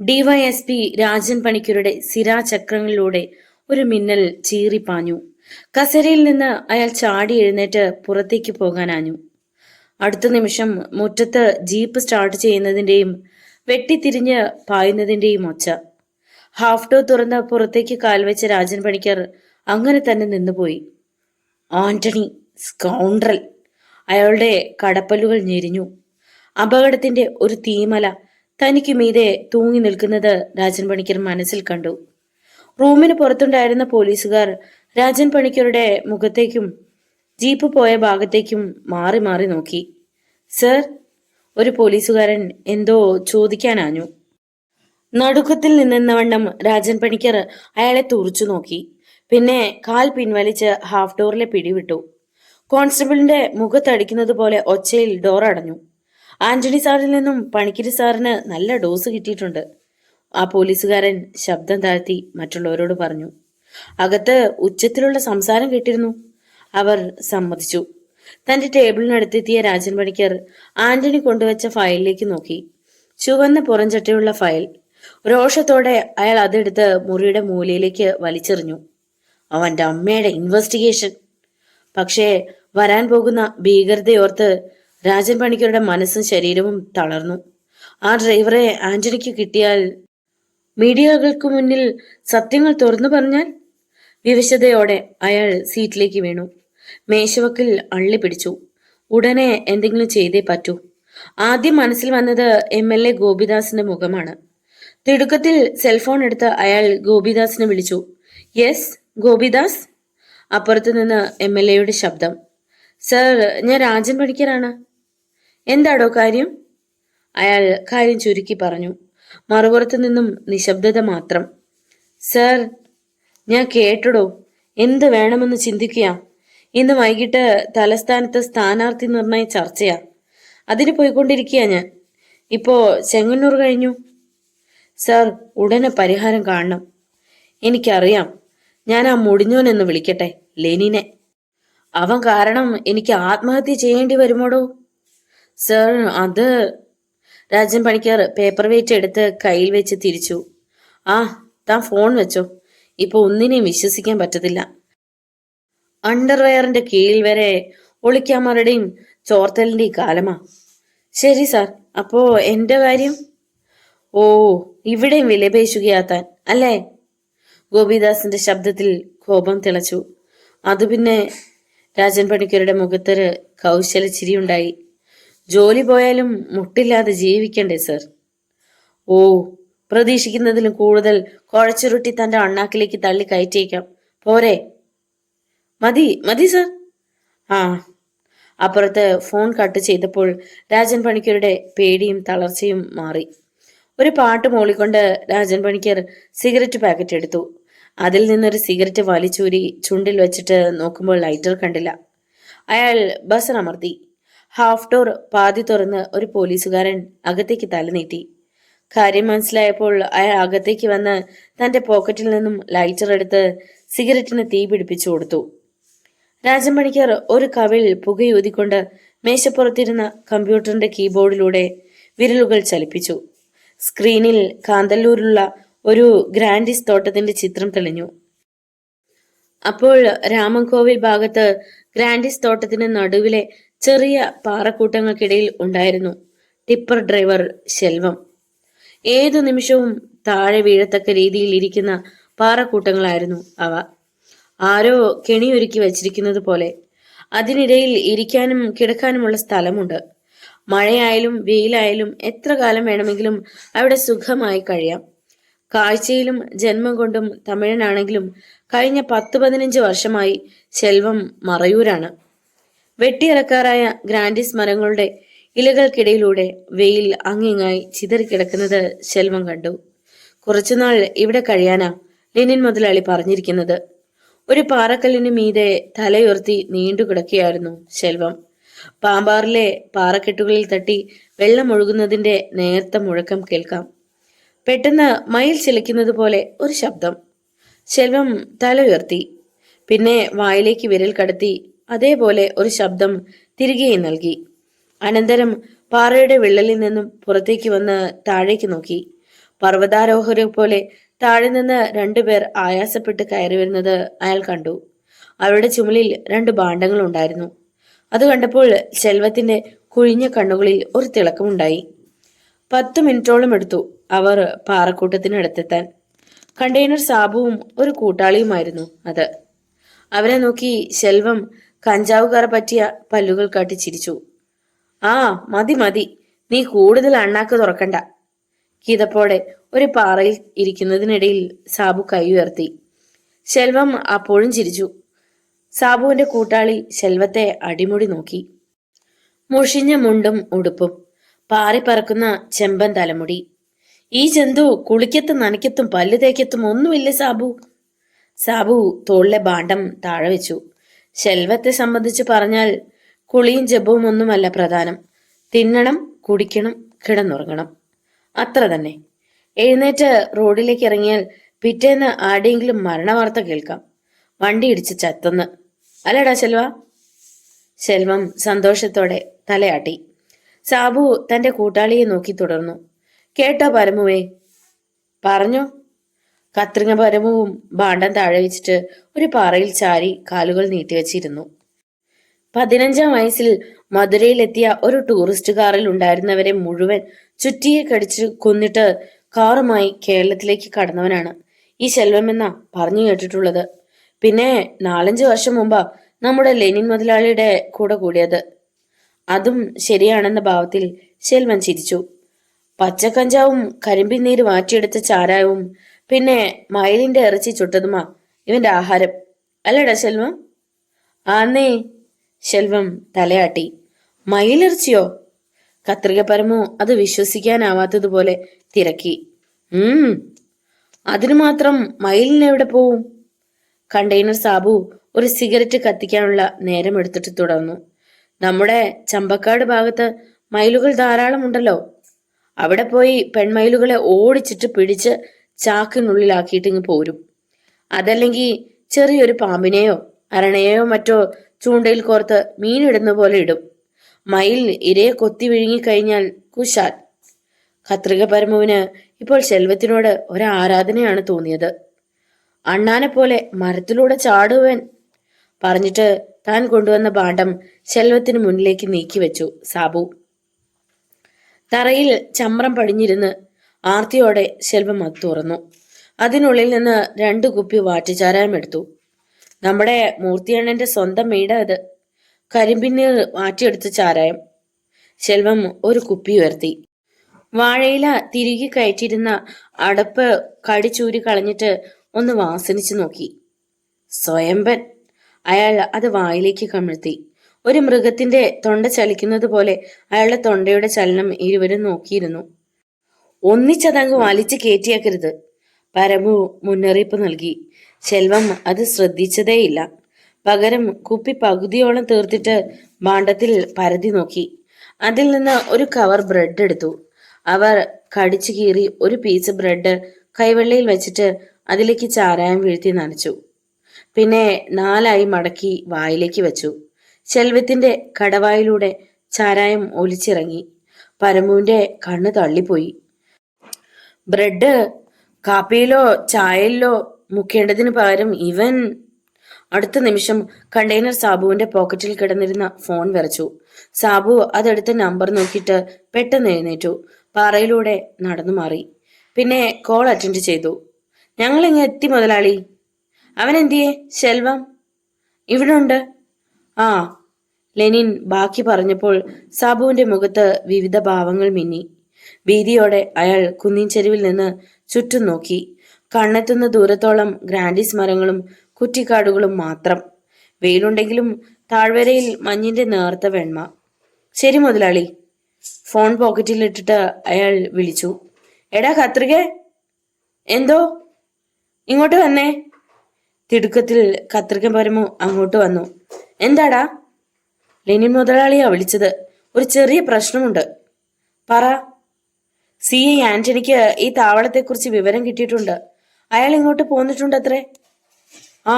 DYSP Rajan പണിക്കരുടെ സിരാചക്രങ്ങളിലൂടെ ഒരു മിന്നൽ ചീറിപ്പാഞ്ഞു. കസേരയിൽ നിന്ന് അയാൾ ചാടി എഴുന്നേറ്റ് പുറത്തേക്ക് പോകാനാഞ്ഞു. അടുത്ത നിമിഷം മുറ്റത്ത് ജീപ്പ് സ്റ്റാർട്ട് ചെയ്യുന്നതിന്റെയും വെട്ടിത്തിരിഞ്ഞ് പായുന്നതിന്റെയും ഒച്ച. ഹാഫ് ഡോർ തുറന്ന് പുറത്തേക്ക് കാൽവെച്ച രാജൻ പണിക്കർ അങ്ങനെ തന്നെ നിന്നുപോയി. ആന്റണി സ്കൗണ്ട്രൽ! അയാളുടെ കടപ്പല്ലുകൾ ഞെരിഞ്ഞു. അപകടത്തിന്റെ ഒരു തീമല തനിക്ക് മീതെ തൂങ്ങി നിൽക്കുന്നത് രാജൻ പണിക്കർ മനസ്സിൽ കണ്ടു. റൂമിന് പുറത്തുണ്ടായിരുന്ന പോലീസുകാർ രാജൻ പണിക്കരുടെ മുഖത്തേക്കും ജീപ്പ് പോയ ഭാഗത്തേക്കും മാറി മാറി നോക്കി. സർ, ഒരു പോലീസുകാരൻ എന്തോ ചോദിക്കാനാഞ്ഞു. നടുക്കത്തിൽ നിന്നവണ്ണം രാജൻ പണിക്കർ അയാളെ തുറച്ചു നോക്കി. പിന്നെ കാൽ പിൻവലിച്ച് ഹാഫ് ഡോറിലെ പിടിവിട്ടു. കോൺസ്റ്റബിളിന്റെ മുഖത്തടിക്കുന്നത് പോലെ ഒച്ചയിൽ ഡോർ അടഞ്ഞു. ആന്റണി സാറിൽ നിന്നും പണിക്കരി സാറിന് നല്ല ഡോസ് കിട്ടിയിട്ടുണ്ട്, ആ പോലീസുകാരൻ ശബ്ദം താഴ്ത്തി മറ്റുള്ളവരോട് പറഞ്ഞു. അകത്ത് ഉച്ചത്തിലുള്ള സംസാരം കേട്ടിരുന്നു, അവർ സമ്മതിച്ചു. തന്റെ ടേബിളിനടുത്തെത്തിയ രാജൻ പണിക്കർ ആന്റണി കൊണ്ടുവച്ച ഫയലിലേക്ക് നോക്കി. ചുവന്ന പുറംചട്ടയുള്ള ഫയൽ. രോഷത്തോടെ അയാൾ അതെടുത്ത് മുറിയുടെ മൂലയിലേക്ക് വലിച്ചെറിഞ്ഞു. അവന്റെ അമ്മയുടെ ഇൻവെസ്റ്റിഗേഷൻ! പക്ഷേ വരാൻ പോകുന്ന ഭീകരതയോർത്ത് രാജൻ പണിക്കരുടെ മനസ്സും ശരീരവും തളർന്നു. ആ ഡ്രൈവറെ ആന്റണിക്ക് കിട്ടിയാൽ, മീഡിയകൾക്ക് മുന്നിൽ സത്യങ്ങൾ തുറന്നു പറഞ്ഞാൽ? വിവശതയോടെ അയാൾ സീറ്റിലേക്ക് വീണു. മേശവക്കിൽ അള്ളി പിടിച്ചു. ഉടനെ എന്തെങ്കിലും ചെയ്തേ പറ്റൂ. ആദ്യം മനസ്സിൽ വന്നത് MLA ഗോപിദാസിന്റെ മുഖമാണ്. തിടുക്കത്തിൽ സെൽഫോൺ എടുത്ത് അയാൾ ഗോപിദാസിനെ വിളിച്ചു. യെസ്, ഗോപിദാസ്. അപ്പുറത്തു നിന്ന് MLAയുടെ ശബ്ദം. സർ, ഞാൻ രാജൻ പണിക്കരാണ്. എന്താടോ കാര്യം? അയാൾ കാര്യം ചുരുക്കി പറഞ്ഞു. മറുപുറത്തു നിന്നും നിശബ്ദത മാത്രം. സർ, ഞാൻ കേട്ടടോ. എന്ത് വേണമെന്ന് ചിന്തിക്കുക. ഇന്ന് വൈകിട്ട് തലസ്ഥാനത്ത് സ്ഥാനാർത്ഥി നിർണയ ചർച്ചയാ. അതിന് പോയിക്കൊണ്ടിരിക്കുക ഞാൻ. ഇപ്പോ ചെങ്ങന്നൂർ കഴിഞ്ഞു. സർ, ഉടനെ പരിഹാരം കാണണം. എനിക്കറിയാം. ഞാൻ ആ മുടിഞ്ഞോനെന്ന് വിളിക്കട്ടെ, ലെനിനെ. അവൻ കാരണം എനിക്ക് ആത്മഹത്യ ചെയ്യേണ്ടി വരുമോടോ? സർ, അത്... രാജൻ പണിക്കർ പേപ്പർ വെയിറ്റ് എടുത്ത് കയ്യിൽ വെച്ച് തിരിച്ചു. ആ, താൻ ഫോൺ വെച്ചോ. ഇപ്പൊ ഒന്നിനെയും വിശ്വസിക്കാൻ പറ്റത്തില്ല. അണ്ടർവെയറിന്റെ കീഴിൽ വരെ ഒളിക്യാമറയുടെയും ചോർത്തലിന്റെയും കാലമാ. ശരി സാർ, അപ്പോ എന്റെ കാര്യം? ഓ, ഇവിടെയും വിലപേശുകയാ താൻ അല്ലേ? ഗോപിദാസിന്റെ ശബ്ദത്തിൽ കോപം തിളച്ചു. അത് പിന്നെ... രാജൻ പണിക്കരുടെ മുഖത്തൊരു കൗശല ചിരിയുണ്ടായി. ജോലി പോയാലും മുട്ടില്ലാതെ ജീവിക്കണ്ടേ സർ? ഓ, പ്രതീക്ഷിക്കുന്നതിലും കൂടുതൽ കുഴച്ചുരുട്ടി തന്റെ അണ്ണാക്കിലേക്ക് തള്ളി കയറ്റിയേക്കാം. പോരെ? മതി മതി സർ. ആ. അപ്പുറത്ത് ഫോൺ കട്ട് ചെയ്തപ്പോൾ രാജൻ പണിക്കരുടെ പേടിയും തളർച്ചയും മാറി. ഒരു പാട്ട് മൂളിക്കൊണ്ട് രാജൻ പണിക്കർ സിഗരറ്റ് പാക്കറ്റ് എടുത്തു. അതിൽ നിന്നൊരു സിഗരറ്റ് വലിച്ചൂരി ചുണ്ടിൽ വെച്ചിട്ട് നോക്കുമ്പോൾ ലൈറ്റർ കണ്ടില്ല. അയാൾ ബസർ അമർത്തി. ഹാഫ് ഡോർ പാതി തുറന്ന് ഒരു പോലീസുകാരൻ അകത്തേക്ക് തലനീട്ടി. കാര്യം മനസ്സിലായപ്പോൾ അയാൾ അകത്തേക്ക് വന്ന് തന്റെ പോക്കറ്റിൽ നിന്നും ലൈറ്റർ എടുത്ത് സിഗരറ്റിന് തീ പിടിപ്പിച്ചു കൊടുത്തു. രാജൻ പണിക്കർ ഒരു കവിൾ പുകയൂതിക്കൊണ്ട് മേശപ്പുറത്തിരുന്ന കമ്പ്യൂട്ടറിന്റെ കീബോർഡിലൂടെ വിരലുകൾ ചലിപ്പിച്ചു. സ്ക്രീനിൽ കാന്തല്ലൂരിലുള്ള ഒരു ഗ്രാൻഡിസ് തോട്ടത്തിന്റെ ചിത്രം തെളിഞ്ഞു. അപ്പോൾ രാമൻകോവിൽ ഭാഗത്ത് ഗ്രാൻഡിസ് തോട്ടത്തിന് നടുവിലെ ചെറിയ പാറക്കൂട്ടങ്ങൾക്കിടയിൽ ഉണ്ടായിരുന്നു ടിപ്പർ ഡ്രൈവർ ശെൽവം. ഏതു നിമിഷവും താഴെ വീഴത്തക്ക രീതിയിൽ ഇരിക്കുന്ന പാറക്കൂട്ടങ്ങളായിരുന്നു അവ. ആരോ കെണിയൊരുക്കി വച്ചിരിക്കുന്നത് പോലെ. അതിനിടയിൽ ഇരിക്കാനും കിടക്കാനുമുള്ള സ്ഥലമുണ്ട്. മഴയായാലും വെയിലായാലും എത്ര കാലം വേണമെങ്കിലും അവിടെ സുഖമായി കഴിയാം. കാഴ്ചയിലും ജന്മം കൊണ്ടും തമിഴനാണെങ്കിലും കഴിഞ്ഞ 10-15 വർഷമായി ശെൽവം മറയൂരാണ്. വെട്ടിയിറക്കാറായ ഗ്രാൻഡിസ് മരങ്ങളുടെ ഇലകൾക്കിടയിലൂടെ വെയിൽ അങ്ങിങ്ങായി ചിതറിക്കിടക്കുന്നത് ശെൽവം കണ്ടു. കുറച്ചുനാൾ ഇവിടെ കഴിയാനാ ലെനിൻ മുതലാളി പറഞ്ഞിരിക്കുന്നത്. ഒരു പാറക്കല്ലിന് മീതെ തലയുയർത്തി നീണ്ടുകിടക്കുകയായിരുന്നു ശെൽവം. പാമ്പാറിലെ പാറക്കെട്ടുകളിൽ തട്ടി വെള്ളം ഒഴുകുന്നതിന്റെ നേർത്ത മുഴക്കം കേൾക്കാം. പെട്ടെന്ന് മയിൽ ചിലയ്ക്കുന്നത് പോലെ ഒരു ശബ്ദം. ശെൽവം തല ഉയർത്തി. പിന്നെ വായിലേക്ക് വിരൽ കടത്തി അതേപോലെ ഒരു ശബ്ദം തിരികെയും നൽകി. അനന്തരം പാറയുടെ വിള്ളലിൽ നിന്നും പുറത്തേക്ക് വന്ന് താഴേക്ക് നോക്കി. പർവ്വതാരോഹരെ പോലെ താഴെ നിന്ന് രണ്ടുപേർ ആയാസപ്പെട്ട് കയറി വരുന്നത് അയാൾ കണ്ടു. അവരുടെ ചുമലിൽ രണ്ട് ഭാണ്ഡങ്ങൾ ഉണ്ടായിരുന്നു. അത് കണ്ടപ്പോൾ ശെൽവത്തിന്റെ കുഴിഞ്ഞ കണ്ണുകളിൽ ഒരു തിളക്കമുണ്ടായി. 10 മിനിറ്റോളം എടുത്തു അവർ പാറക്കൂട്ടത്തിനടുത്തെത്താൻ. കണ്ടെയ്നർ സാബുവും ഒരു കൂട്ടാളിയുമായിരുന്നു അത്. അവരെ നോക്കി ശെൽവം കഞ്ചാവുകാർ പറ്റിയ പല്ലുകൾ കാട്ടി ചിരിച്ചു. ആ മതി മതി, നീ കൂടുതൽ അണ്ണാക്ക് തുറക്കണ്ട. കിതപ്പോടെ ഒരു പാറയിൽ ഇരിക്കുന്നതിനിടയിൽ സാബു കൈ ഉയർത്തി. ശെൽവം അപ്പോഴും ചിരിച്ചു. സാബുവിന്റെ കൂട്ടാളി ശെൽവത്തെ അടിമുടി നോക്കി. മുഷിഞ്ഞ മുണ്ടും ഉടുപ്പും, പാറിപ്പറക്കുന്ന ചെമ്പൻ തലമുടി. ഈ ജന്തു കുളിക്കത്തും നനയ്ക്കത്തും പല്ല് തേക്കത്തും ഒന്നുമില്ലേ സാബു? സാബു തോളിലെ ഭാണ്ഡം താഴെ വെച്ചു. ശെൽവത്തെ സംബന്ധിച്ച് പറഞ്ഞാൽ കുളിയും ജപവും ഒന്നുമല്ല പ്രധാനം. തിന്നണം, കുടിക്കണം, കിടന്നുറങ്ങണം, അത്ര തന്നെ. എഴുന്നേറ്റ് റോഡിലേക്ക് ഇറങ്ങിയാൽ പിറ്റേന്ന് ആരുടെയെങ്കിലും മരണവാർത്ത കേൾക്കാം. വണ്ടി ഇടിച്ച് ചത്തെന്ന്. അല്ലടാ ശെൽവ? ശെൽവം സന്തോഷത്തോടെ തലയാട്ടി. സാബു തന്റെ കൂട്ടാളിയെ നോക്കി തുടർന്നു. കേട്ടോ പരമുവേ? പറഞ്ഞു. കത്രിക പരമുവും ഭാണ്ഡം താഴെ വെച്ചിട്ട് ഒരു പാറയിൽ ചാരി കാലുകൾ നീട്ടിവെച്ചിരുന്നു. 15-ാം വയസ്സിൽ മധുരയിലെത്തിയ ഒരു ടൂറിസ്റ്റ് കാറിൽ ഉണ്ടായിരുന്നവരെ മുഴുവൻ ചുറ്റിയെ കടിച്ച് കൊന്നിട്ട് കാറുമായി കേരളത്തിലേക്ക് കടന്നവനാണ് ഈ ശെൽവം എന്ന പറഞ്ഞു കേട്ടിട്ടുള്ളത്. പിന്നെ 4-5 വർഷം മുമ്പാ നമ്മുടെ ലെനിൻ മുതലാളിയുടെ കൂടെ കൂടിയത്. അതും ശരിയാണെന്ന ഭാവത്തിൽ ശെൽവൻ ചിരിച്ചു. പച്ചക്കഞ്ചാവും കരിമ്പിന്നീര് മാറ്റിയെടുത്ത ചാരായവും പിന്നെ മയിലിന്റെ ഇറച്ചി ചുട്ടതുമാ ഇവന്റെ ആഹാരം, അല്ലടാ ശെൽവം? ആന്നേ. ശെൽവം തലയാട്ടി. മയിലിറച്ചിയോ? കത്രിക പരമു അത് വിശ്വസിക്കാനാവാത്തതുപോലെ തിരക്കി. അതിനു മാത്രം മയിലിന് എവിടെ പോവും? കണ്ടെയ്നർ സാബു ഒരു സിഗരറ്റ് കത്തിക്കാനുള്ള നേരം എടുത്തിട്ട് തുടർന്നു. നമ്മുടെ ചമ്പക്കാട് ഭാഗത്ത് മയിലുകൾ ധാരാളം ഉണ്ടല്ലോ. അവിടെ പോയി പെൺമയിലുകളെ ഓടിച്ചിട്ട് പിടിച്ച് ചാക്കിനുള്ളിലാക്കിയിട്ടിങ്ങ് പോരും. അതല്ലെങ്കിൽ ചെറിയൊരു പാമ്പിനെയോ അരണയെയോ മറ്റോ ചൂണ്ടയിൽ കോർത്ത് മീനിടുന്ന പോലെ ഇടും. മയിൽ ഇരയെ കൊത്തി വിഴുങ്ങിക്കഴിഞ്ഞാൽ കുശാൽ. കത്രിക പരമുവിന് ഇപ്പോൾ ശെൽവത്തിനോട് ഒരാരാധനയാണ് തോന്നിയത്. അണ്ണാനെ പോലെ മരത്തിലൂടെ ചാടുവൻ. പറഞ്ഞിട്ട് താൻ കൊണ്ടുവന്ന ഭാണ്ഡം ശെൽവത്തിന് മുന്നിലേക്ക് നീക്കി വെച്ചു സാബു. തറയിൽ ചമ്രം പടിഞ്ഞിരുന്ന് ആർത്തിയോടെ ശെൽവം അത് തുറന്നു. അതിനുള്ളിൽ നിന്ന് 2 കുപ്പി വാറ്റുചാരായം എടുത്തു. നമ്മുടെ മൂർത്തിയണ്ണന്റെ സ്വന്തം വീട് അത്. കരിമ്പിന്നീർ മാറ്റിയെടുത്ത ചാരായം. ശെൽവം ഒരു കുപ്പി ഉയർത്തി. വാഴയില തിരികെ കയറ്റിയിരുന്ന അടപ്പ് കടിച്ചൂരി കളഞ്ഞിട്ട് ഒന്ന് വാസനിച്ചു നോക്കി. സ്വയംഭൻ. അയാൾ അത് വായിലേക്ക് കമിഴ്ത്തി. ഒരു മൃഗത്തിന്റെ തൊണ്ട ചലിക്കുന്നത് പോലെ അയാളുടെ തൊണ്ടയുടെ ചലനം ഇരുവരും നോക്കിയിരുന്നു. ഒന്നിച്ചതങ്ങ് വലിച്ചു കയറ്റിയാക്കരുത്, പരമു മുന്നറിയിപ്പ് നൽകി. ശെൽവം അത് ശ്രദ്ധിച്ചതേയില്ല. പകരം കുപ്പി പകുതിയോളം തീർത്തിട്ട് ഭാണ്ഡത്തിൽ പരതി നോക്കി. അതിൽ നിന്ന് ഒരു കവർ ബ്രെഡ് എടുത്തു. അവർ കടിച്ചു കീറി ഒരു പീസ് ബ്രെഡ് കൈവെള്ളയിൽ വെച്ചിട്ട് അതിലേക്ക് ചാരായം വീഴ്ത്തി നനച്ചു. പിന്നെ 4 മടക്കി വായിലേക്ക് വെച്ചു. ശെൽവത്തിന്റെ കടവായിലൂടെ ചാരായം ഒലിച്ചിറങ്ങി. പരമുവിന്റെ കണ്ണ് തള്ളിപ്പോയി. ബ്രെഡ് കാപ്പിയിലോ ചായയിലോ മുക്കേണ്ടതിന് പകരം ഇവൻ. അടുത്ത നിമിഷം കണ്ടെയ്നർ സാബുവിന്റെ പോക്കറ്റിൽ കിടന്നിരുന്ന ഫോൺ വിറച്ചു. സാബു അതെടുത്ത് നമ്പർ നോക്കിയിട്ട് പെട്ടെന്ന് എഴുന്നേറ്റു. പാറയിലൂടെ നടന്നു മാറി. പിന്നെ കോൾ അറ്റൻഡ് ചെയ്തു. ഞങ്ങളിങ്ങ് എത്തി മുതലാളി. അവൻ എന്തിയേ? ശെൽവം ഇവിടെ ഉണ്ട്. ആ. ലെനിൻ ബാക്കി പറഞ്ഞപ്പോൾ സാബുവിന്റെ മുഖത്ത് വിവിധ ഭാവങ്ങൾ മിന്നി. ഭീതിയോടെ അയാൾ കുന്നിൻ ചെരുവിൽ നിന്ന് ചുറ്റും നോക്കി. കണ്ണെത്തുന്ന ദൂരത്തോളം ഗ്രാൻഡിസ് മരങ്ങളും കുറ്റിക്കാടുകളും മാത്രം. വെയിലുണ്ടെങ്കിലും താഴ്വരയിൽ മഞ്ഞിന്റെ നേർത്ത വെണ്മ. ശരി മുതലാളി. ഫോൺ പോക്കറ്റിൽ ഇട്ടിട്ട് അയാൾ വിളിച്ചു. എടാ കത്രികേ. എന്തോ? ഇങ്ങോട്ട് വന്നേ. തിടുക്കത്തിൽ കത്രിക പരമു അങ്ങോട്ട് വന്നു. എന്താടാ? ലെനിൻ മുതലാളിയാ വിളിച്ചത്. ഒരു ചെറിയ പ്രശ്നമുണ്ട്. പറ. CI ആന്റണിക്ക് ഈ താവളത്തെക്കുറിച്ച് വിവരം കിട്ടിയിട്ടുണ്ട്. അയാൾ ഇങ്ങോട്ട് പോന്നിട്ടുണ്ടത്രേ. ആ?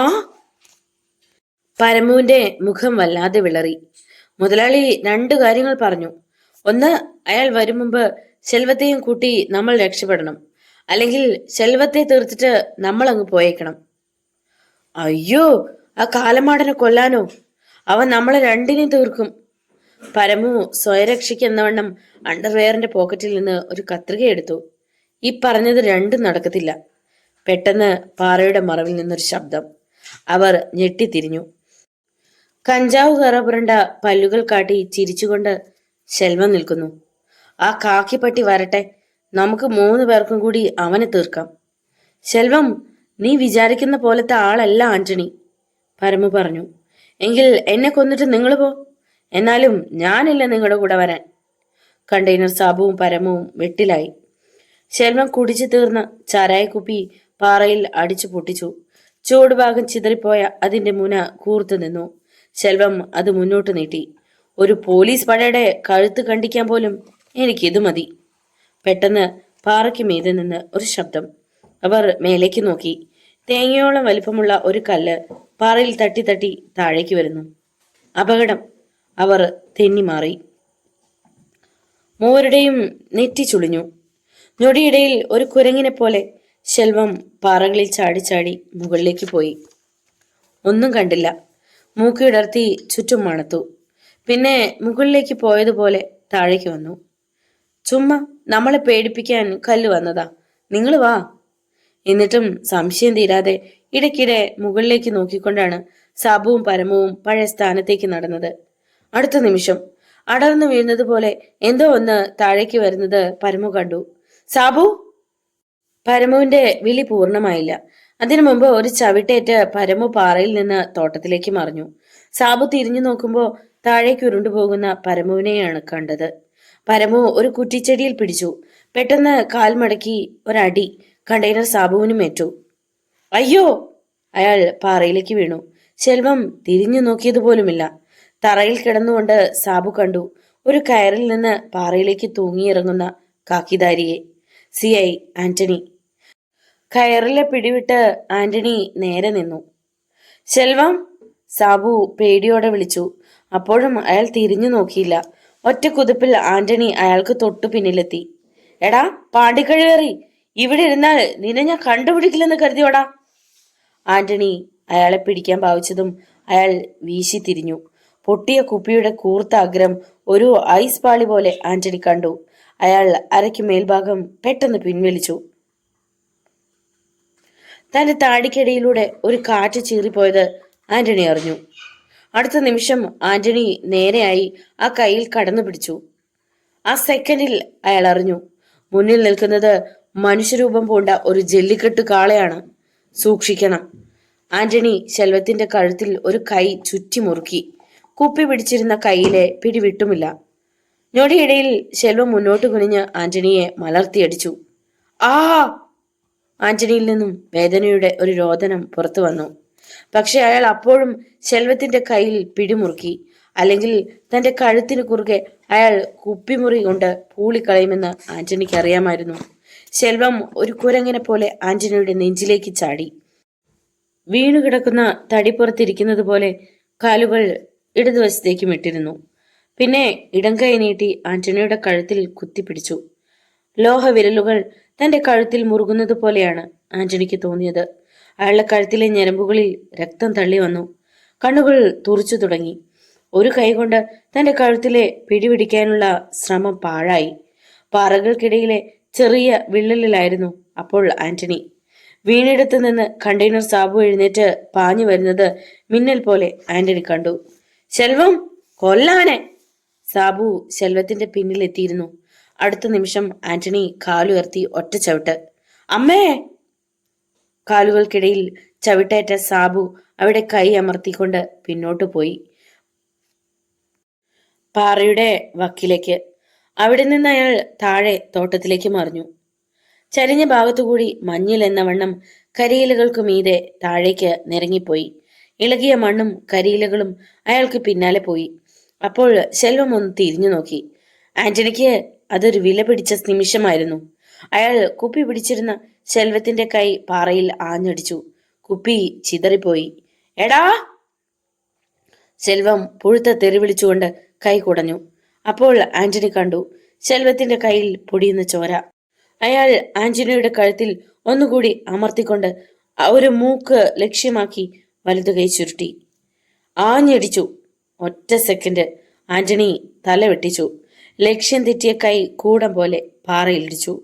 പരമുവിന്റെ മുഖം വല്ലാതെ വിളറി. മുതലാളി 2 കാര്യങ്ങൾ പറഞ്ഞു. ഒന്ന്, അയാൾ വരും മുമ്പ് ശെൽവത്തെയും കൂട്ടി നമ്മൾ രക്ഷപ്പെടണം. അല്ലെങ്കിൽ ശെൽവത്തെ തീർത്തിട്ട് നമ്മൾ അങ്ങ് പോയേക്കണം. അയ്യോ, ആ കാലമാടനെ കൊല്ലാനോ? അവൻ നമ്മളെ രണ്ടിനെയും തീർക്കും. പരമു സ്വയരക്ഷയ്ക്ക് എന്നവണ്ണം അണ്ടർവെയറിന്റെ പോക്കറ്റിൽ നിന്ന് ഒരു കത്രിക എടുത്തു. ഈ പറഞ്ഞത് രണ്ടും നടക്കത്തില്ല. പെട്ടെന്ന് പാറയുടെ മറവിൽ നിന്നൊരു ശബ്ദം. അവർ ഞെട്ടിത്തിരിഞ്ഞു. കഞ്ചാവ് കറപുരണ്ട പല്ലുകൾ കാട്ടി ചിരിച്ചുകൊണ്ട് ശെൽവം നിൽക്കുന്നു. ആ കാക്കിപ്പട്ടി വരട്ടെ, നമുക്ക് 3 പേർക്കും കൂടി അവനെ തീർക്കാം. ശെൽവം, നീ വിചാരിക്കുന്ന പോലത്തെ ആളല്ല ആന്റണി, പരമു പറഞ്ഞു. എങ്കിൽ എന്നെ കൊന്നിട്ട് നിങ്ങൾ പോ. എന്നാലും ഞാനില്ല നിങ്ങളുടെ കൂടെ വരാൻ. കണ്ടെയ്നർ സാബുവും പരമവും വെട്ടിലായി. ശെൽവം കുടിച്ചു തീർന്ന ചാരായക്കുപ്പി പാറയിൽ അടിച്ചു പൊട്ടിച്ചു. ചൂടുഭാഗം ചിതറിപ്പോയ അതിന്റെ മുന കൂർത്തു നിന്നു. ശെൽവം അത് മുന്നോട്ട് നീട്ടി. ഒരു പോലീസ് പടയുടെ കഴുത്ത് കണ്ടിക്കാൻ പോലും എനിക്കിത് മതി. പെട്ടെന്ന് പാറയ്ക്ക് മീതെ നിന്ന് ഒരു ശബ്ദം. അവർ മേലേക്ക് നോക്കി. തേങ്ങയോളം വലിപ്പമുള്ള ഒരു കല്ല് പാറയിൽ തട്ടി തട്ടി താഴേക്ക് വരുന്നു. അപകടം! അവർ തെന്നിമാറി. മൂവരുടെയും നെറ്റി ചുളിഞ്ഞു. ഞൊടിയിടയിൽ ഒരു കുരങ്ങിനെ പോലെ ശെൽവം പാറകളിൽ ചാടി ചാടി മുകളിലേക്ക് പോയി. ഒന്നും കണ്ടില്ല. മൂക്കിടർത്തി ചുറ്റും മണത്തു. പിന്നെ മുകളിലേക്ക് പോയതുപോലെ താഴേക്ക് വന്നു. ചുമ്മാ നമ്മളെ പേടിപ്പിക്കാൻ കല്ല് വന്നതാ, നിങ്ങൾ വാ. എന്നിട്ടും സംശയം തീരാതെ ഇടയ്ക്കിടെ മുകളിലേക്ക് നോക്കിക്കൊണ്ടാണ് സാബുവും പരമവും പഴയ സ്ഥാനത്തേക്ക് നടന്നത്. അടുത്ത നിമിഷം അടർന്നു വീഴുന്നത് പോലെ എന്തോ ഒന്ന് താഴേക്ക് വരുന്നത് പരമു കണ്ടു. സാബു! പരമുവിന്റെ വിളി പൂർണ്ണമായില്ല. അതിനു മുമ്പ് ഒരു ചവിട്ടേറ്റ് പരമു പാറയിൽ നിന്ന് തോട്ടത്തിലേക്ക് മറിഞ്ഞു. സാബു തിരിഞ്ഞു നോക്കുമ്പോ താഴേക്ക് ഉരുണ്ടുപോകുന്ന പരമുവിനെയാണ് കണ്ടത്. പരമു ഒരു കുറ്റിച്ചെടിയിൽ പിടിച്ചു. പെട്ടെന്ന് കാൽ മടക്കി ഒരടി കണ്ടെയ്നർ സാബുവിനും ഏറ്റു. അയ്യോ! അയാൾ പാറയിലേക്ക് വീണു. ശെൽവം തിരിഞ്ഞു നോക്കിയതുപോലുമില്ല. തറയിൽ കിടന്നുകൊണ്ട് സാബു കണ്ടു ഒരു കയറിൽ നിന്ന് പാറയിലേക്ക് തൂങ്ങിയിറങ്ങുന്ന കാക്കിധാരിയെ. CI ആന്റണി. കയറിലെ പിടിവിട്ട് ആന്റണി നേരെ നിന്നു. ശെൽവം! സാബു പേടിയോടെ വിളിച്ചു. അപ്പോഴും അയാൾ തിരിഞ്ഞു നോക്കിയില്ല. ഒറ്റ കുതിപ്പിൽ ആന്റണി അയാൾക്ക് തൊട്ടു പിന്നിലെത്തി. എടാ പാണ്ടിക്കഴുകേറി, ഇവിടെ ഇരുന്നാൽ നിന്നെ ഞാൻ കണ്ടുപിടിക്കില്ലെന്ന് കരുതിയോടാ. ആന്റണി അയാളെ പിടിക്കാൻ ഭാവിച്ചതും അയാൾ വീശി തിരിഞ്ഞു. പൊട്ടിയ കുപ്പിയുടെ കൂർത്ത അഗ്രം ഒരു ഐസ് പാളി പോലെ ആന്റണി കണ്ടു. അയാൾ അരയ്ക്ക് മേൽഭാഗം പെട്ടെന്ന് പിൻവലിച്ചു. തന്റെ താടിക്കിടയിലൂടെ ഒരു കാറ്റ് ചീറിപ്പോയത് ആന്റണി അറിഞ്ഞു. അടുത്ത നിമിഷം ആന്റണി നേരെയായി ആ കൈയിൽ കടന്നു പിടിച്ചു. ആ സെക്കൻഡിൽ അയാൾ അറിഞ്ഞു, മുന്നിൽ നിൽക്കുന്നത് മനുഷ്യരൂപം പൂണ്ട ഒരു ജല്ലിക്കെട്ട് കാളയാണ്. സൂക്ഷിക്കണം. ആന്റണി ശെൽവത്തിന്റെ കഴുത്തിൽ ഒരു കൈ ചുറ്റി മുറുക്കി. കുപ്പി പിടിച്ചിരുന്ന കൈയിലെ പിടിവിട്ടുമില്ല. ഞൊടിയിടയിൽ ശെൽവം മുന്നോട്ട് കുനിഞ്ഞ് ആന്റണിയെ മലർത്തിയടിച്ചു. ആ! ആന്റണിയിൽ നിന്നും വേദനയുടെ ഒരു രോദനം പുറത്തു വന്നു. പക്ഷെ അയാൾ അപ്പോഴും ശെൽവത്തിന്റെ കയ്യിൽ പിടിമുറുക്കി. അല്ലെങ്കിൽ തന്റെ കഴുത്തിന് കുറുകെ അയാൾ കുപ്പിമുറി കൊണ്ട് പൂളിക്കളയുമെന്ന് ആന്റണിക്ക് അറിയാമായിരുന്നു. ശെൽവം ഒരു കുരങ്ങനെ പോലെ ആന്റണിയുടെ നെഞ്ചിലേക്ക് ചാടി. വീണുകിടക്കുന്ന തടിപ്പുറത്തിരിക്കുന്നത് പോലെ കാലുകൾ ഇടതുവശത്തേക്കും ഇട്ടിരുന്നു. പിന്നെ ഇടം കൈ നീട്ടി ആന്റണിയുടെ കഴുത്തിൽ കുത്തിപ്പിടിച്ചു. ലോഹവിരലുകൾ തന്റെ കഴുത്തിൽ മുറുകുന്നത് പോലെയാണ് ആന്റണിക്ക് തോന്നിയത്. അയാളുടെ കഴുത്തിലെ ഞരമ്പുകളിൽ രക്തം തള്ളി വന്നു. കണ്ണുകൾ തുറച്ചു തുടങ്ങി. ഒരു കൈകൊണ്ട് തന്റെ കഴുത്തിലെ പിടിപിടിക്കാനുള്ള ശ്രമം പാഴായി. പാറകൾക്കിടയിലെ ചെറിയ വിള്ളലിലായിരുന്നു അപ്പോൾ ആന്റണി. വീണിടത്ത് നിന്ന് കണ്ടെയ്നർ സാബു എഴുന്നേറ്റ് പാഞ്ഞു വരുന്നത് മിന്നൽ പോലെ ആന്റണി കണ്ടു. ശെൽവം, കൊല്ലവനെ! സാബു ശെൽവത്തിന്റെ പിന്നിലെത്തിയിരുന്നു. അടുത്ത നിമിഷം ആന്റണി കാലുയർത്തി ഒറ്റ ചവിട്ട്. അമ്മേ! കാലുകൾക്കിടയിൽ ചവിട്ടേറ്റ സാബു അവിടെ കൈ അമർത്തിക്കൊണ്ട് പിന്നോട്ടു പോയി, പാറയുടെ വക്കിലേക്ക്. അവിടെ നിന്ന് അയാൾ താഴെ തോട്ടത്തിലേക്ക് മറിഞ്ഞു. ചരിഞ്ഞ ഭാഗത്തുകൂടി മഞ്ഞിൽ എന്ന വണ്ണം കരിയിലകൾക്കു മീതെ താഴേക്ക് നിരങ്ങിപ്പോയി. ഇളകിയ മണ്ണും കരിയിലകളും അയാൾക്ക് പിന്നാലെ പോയി. അപ്പോൾ ശെൽവം ഒന്ന് തിരിഞ്ഞു നോക്കി. ആന്റണിക്ക് അതൊരു വില പിടിച്ച നിമിഷമായിരുന്നു. അയാൾ കുപ്പി പിടിച്ചിരുന്ന ശെൽവത്തിന്റെ കൈ പാറയിൽ ആഞ്ഞടിച്ചു. കുപ്പി ചിതറിപ്പോയി. എടാ! ശെൽവം പുഴുത്ത തെറി വിളിച്ചുകൊണ്ട് കൈ കുടഞ്ഞു. അപ്പോൾ ആന്റണി കണ്ടു ശെൽവത്തിന്റെ കയ്യിൽ പൊടിയുന്ന ചോര. അയാൾ ആന്റണിയുടെ കഴുത്തിൽ ഒന്നുകൂടി അമർത്തിക്കൊണ്ട് ഒരു മൂക്ക് ലക്ഷ്യമാക്കി വലതു കൈ ചുരുട്ടി ആഞ്ഞടിച്ചു. ഒറ്റ സെക്കൻഡ് ആന്റണി തല വെട്ടിച്ചു. ലക്ഷ്യം തെറ്റിയ കൈ കൂടം പോലെ പാറയിലിടിച്ചു.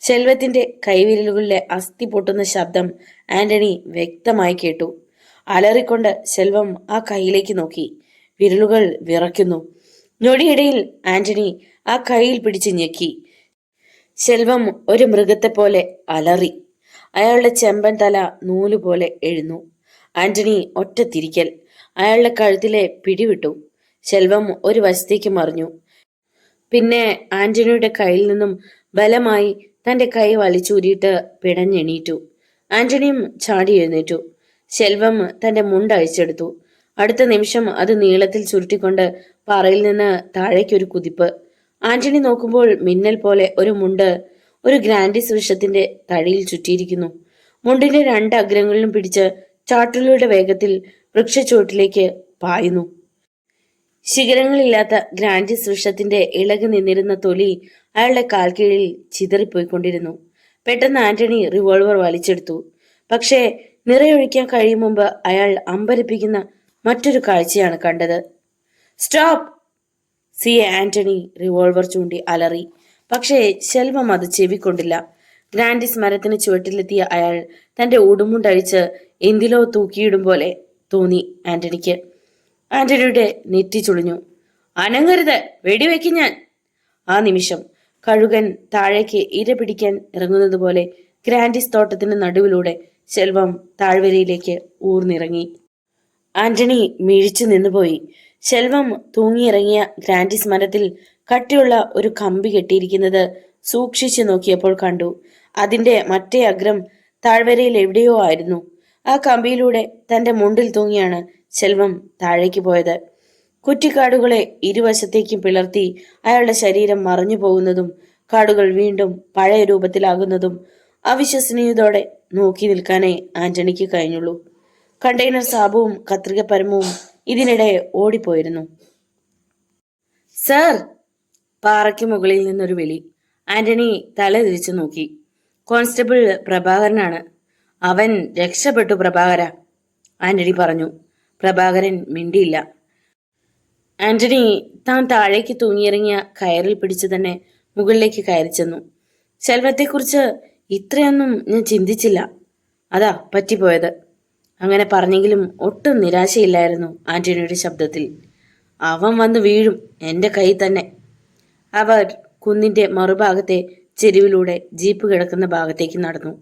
ശെൽവത്തിന്റെ കൈവിരലുകളിലെ അസ്ഥി പൊട്ടുന്ന ശബ്ദം ആന്റണി വ്യക്തമായി കേട്ടു. അലറിക്കൊണ്ട് ശെൽവം ആ കൈയിലേക്ക് നോക്കി. വിരലുകൾ വിറയ്ക്കുന്നു. ഞൊടിയിടയിൽ ആന്റണി ആ കൈയിൽ പിടിച്ച് ഞെക്കി. ശെൽവം ഒരു മൃഗത്തെ പോലെ അലറി. അയാളുടെ ചെമ്പൻ തല നൂലുപോലെ എഴുന്നു. ആന്റണി ഒറ്റ തിരിക്കൽ. അയാളുടെ കഴുത്തിലെ പിടിവിട്ടു. ശെൽവം ഒരു വശത്തേക്ക് മറിഞ്ഞു. പിന്നെ ആന്റണിയുടെ കയ്യിൽ നിന്നും ബലമായി തന്റെ കൈ വലിച്ചൂരിയിട്ട് പിടഞ്ഞെണീറ്റു. ആന്റണിയും ചാടി എഴുന്നേറ്റു. ശെൽവം തന്റെ മുണ്ട് അഴിച്ചെടുത്തു. അടുത്ത നിമിഷം അത് നീളത്തിൽ ചുരുട്ടിക്കൊണ്ട് പാറയിൽ നിന്ന് താഴേക്കൊരു കുതിപ്പ്. ആന്റണി നോക്കുമ്പോൾ മിന്നൽ പോലെ ഒരു മുണ്ട് ഒരു ഗ്രാൻഡിസ് വൃക്ഷത്തിന്റെ തടിയിൽ ചുറ്റിയിരിക്കുന്നു. മുണ്ടിന്റെ രണ്ട് അഗ്രങ്ങളിലും പിടിച്ച് ചാട്ടുകളുടെ വേഗത്തിൽ വൃക്ഷച്ചുവട്ടിലേക്ക് പായുന്നു. ശിഖരങ്ങളില്ലാത്ത ഗ്രാൻഡിസ് വൃക്ഷത്തിന്റെ ഇളകി നിന്നിരുന്ന തൊലി അയാളുടെ കാൽക്കീഴിൽ ചിതറിപ്പോയിക്കൊണ്ടിരുന്നു. പെട്ടെന്ന് ആന്റണി റിവോൾവർ വലിച്ചെടുത്തു. പക്ഷേ നിറയൊഴിക്കാൻ കഴിയും മുമ്പ് അയാൾ അമ്പരപ്പിക്കുന്ന മറ്റൊരു കാഴ്ചയാണ് കണ്ടത്. സ്റ്റോപ്പ്! സി ആന്റണി റിവോൾവർ ചൂണ്ടി അലറി. പക്ഷേ ശെൽവം അത് ചെവിക്കൊണ്ടില്ല. ഗ്രാൻഡിസ് മരത്തിന് ചുവട്ടിലെത്തിയ അയാൾ തന്റെ ഉടുമുണ്ടഴിച്ച് എന്തിലോ തൂക്കിയിടും പോലെ തോന്നി ആന്റണിക്ക്. ആന്റണിയുടെ നെറ്റി ചുളിഞ്ഞു. അനങ്ങരുത്, വെടിവെക്കും ഞാൻ! ആ നിമിഷം കഴുകൻ താഴേക്ക് ഇര പിടിക്കാൻ ഇറങ്ങുന്നത് പോലെ ഗ്രാൻഡിസ് തോട്ടത്തിന് നടുവിലൂടെ ശെൽവം താഴ്വരയിലേക്ക് ഊർന്നിറങ്ങി. ആന്റണി മിഴിച്ചു നിന്നുപോയി. ശെൽവം തൂങ്ങിയിറങ്ങിയ ഗ്രാൻഡിസ് മരത്തിൽ കട്ടിയുള്ള ഒരു കമ്പി കെട്ടിയിരിക്കുന്നത് സൂക്ഷിച്ചു നോക്കിയപ്പോൾ കണ്ടു. അതിന്റെ മറ്റേ അഗ്രം താഴ്വരയിൽ എവിടെയോ ആയിരുന്നു. ആ കമ്പിയിലൂടെ തന്റെ മുണ്ടിൽ തൂങ്ങിയാണ് ശെൽവം താഴേക്ക് പോയത്. കുറ്റിക്കാടുകളെ ഇരുവശത്തേക്കും പിളർത്തി അയാളുടെ ശരീരം മറഞ്ഞു പോകുന്നതും കാടുകൾ വീണ്ടും പഴയ രൂപത്തിലാകുന്നതും അവിശ്വസനീയതയോടെ നോക്കി നിൽക്കാനേ ആന്റണിക്ക് കഴിഞ്ഞുള്ളൂ. കണ്ടെയ്നർ സാബുവും കത്രിക പരമവും ഇതിനിടെ ഓടിപ്പോയിരുന്നു. സർ! പാറയ്ക്ക് മുകളിൽ നിന്നൊരു വിളി. ആന്റണി തല തിരിച്ചു നോക്കി. കോൺസ്റ്റബിൾ പ്രഭാകരനാണ്. അവൻ രക്ഷപ്പെട്ടു പ്രഭാകര, ആന്റണി പറഞ്ഞു. പ്രഭാകരൻ മിണ്ടിയില്ല. ആന്റണി താൻ താഴേക്ക് തൂങ്ങിയിറങ്ങിയ കയറിൽ പിടിച്ചു തന്നെ മുകളിലേക്ക് കയറി ചെന്നു. ശെൽവത്തെക്കുറിച്ച് ഇത്രയൊന്നും ഞാൻ ചിന്തിച്ചില്ല, അതാ പറ്റിപ്പോയത്. അങ്ങനെ പറഞ്ഞെങ്കിലും ഒട്ടും നിരാശയില്ലായിരുന്നു ആന്റണിയുടെ ശബ്ദത്തിൽ. അവൻ വന്ന് വീഴും എൻ്റെ കയ്യിൽ തന്നെ. അവർ കുന്നിന്റെ മറുഭാഗത്തെ ചെരുവിലൂടെ ജീപ്പ് കിടക്കുന്ന ഭാഗത്തേക്ക് നടന്നു.